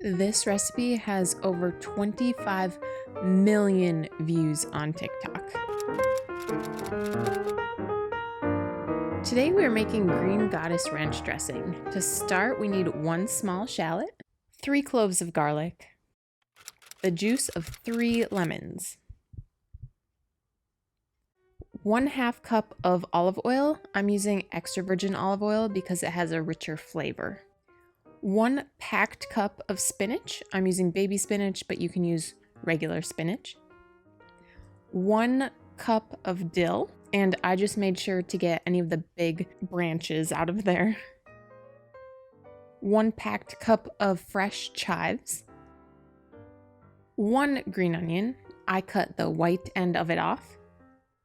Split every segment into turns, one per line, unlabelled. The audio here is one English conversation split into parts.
This recipe has over 25 million views on TikTok. Today we are making green goddess ranch dressing. To start, we need 1 small shallot, 3 cloves of garlic, the juice of 3 lemons, 1/2 cup of olive oil. I'm using extra virgin olive oil because it has a richer flavor. 1 packed cup of spinach. I'm using baby spinach, but you can use regular spinach. 1 cup of dill, and I just made sure to get any of the big branches out of there. 1 packed cup of fresh chives. 1 green onion. I cut the white end of it off.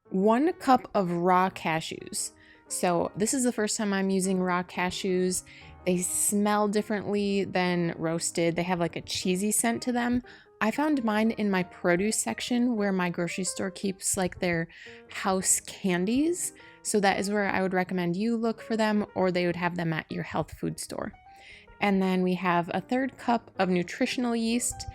1 cup of raw cashews. So this is the first time I'm using raw cashews. They smell differently than roasted. They have like a cheesy scent to them. I found mine in my produce section where my grocery store keeps like their house candies. So that is where I would recommend you look for them, or they would have them at your health food store. And then we have a 1/3 cup of nutritional yeast.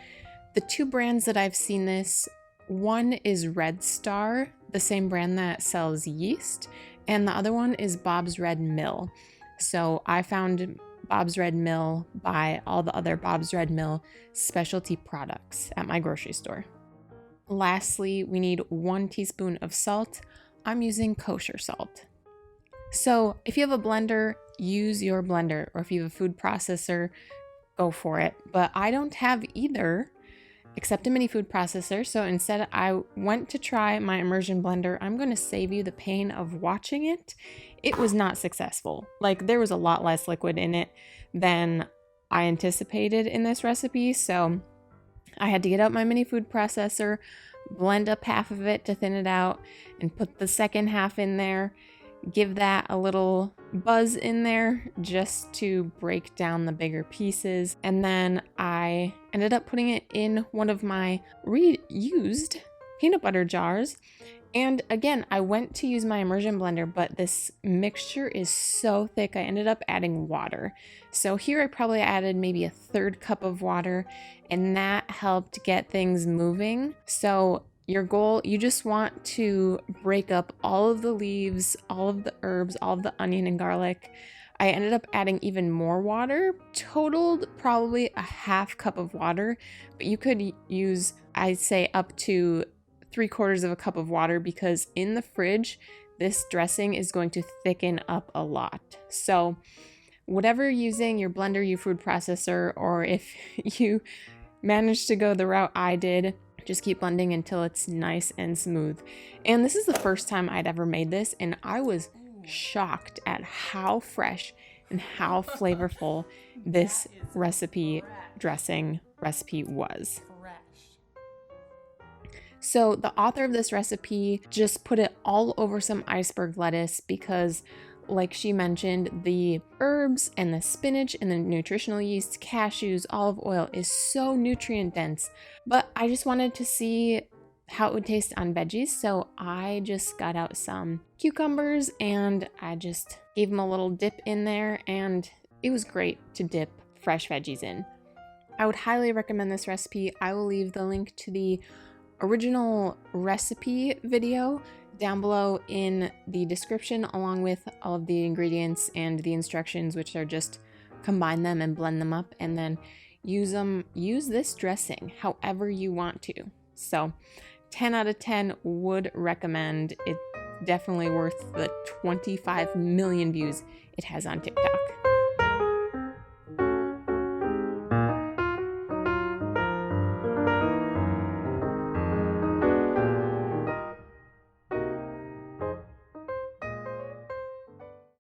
The 2 brands that I've seen this, one is Red Star, the same brand that sells yeast, and the other one is Bob's Red Mill. So I found Bob's Red Mill by all the other Bob's Red Mill specialty products at my grocery store. Lastly, we need 1 teaspoon of salt. I'm using kosher salt. So if you have a blender, use your blender, or if you have a food processor, go for it. But I don't have either, except a mini food processor. So instead I went to try my immersion blender. I'm going to save you the pain of watching it. It was not successful. Like, there was a lot less liquid in it than I anticipated in this recipe. So I had to get out my mini food processor, blend up half of it to thin it out, and put the second half in there. Give that a little buzz in there just to break down the bigger pieces. And then I ended up putting it in one of my reused peanut butter jars. And again, I went to use my immersion blender, but this mixture is so thick, I ended up adding water. So here I probably added maybe a 1/3 cup of water, and that helped get things moving. So your goal, you just want to break up all of the leaves, all of the herbs, all of the onion and garlic. I ended up adding even more water, totaled probably a 1/2 cup of water, but you could use, I'd say, up to 3/4 of a cup of water, because in the fridge, this dressing is going to thicken up a lot. So whatever you're using, your blender, your food processor, or if you manage to go the route I did, just keep blending until it's nice and smooth. And this is the first time I'd ever made this, and I was shocked at how fresh and how flavorful this dressing recipe was. So the author of this recipe just put it all over some iceberg lettuce because, like she mentioned, the herbs and the spinach and the nutritional yeast, cashews, olive oil is so nutrient dense. But I just wanted to see how it would taste on veggies, so I just got out some cucumbers and I just gave them a little dip in there, and it was great to dip fresh veggies in. I would highly recommend this recipe. I will leave the link to the original recipe video down below in the description, along with all of the ingredients and the instructions, which are just combine them and blend them up and then use this dressing however you want to. So 10 out of 10 would recommend. It's definitely worth the 25 million views it has on TikTok.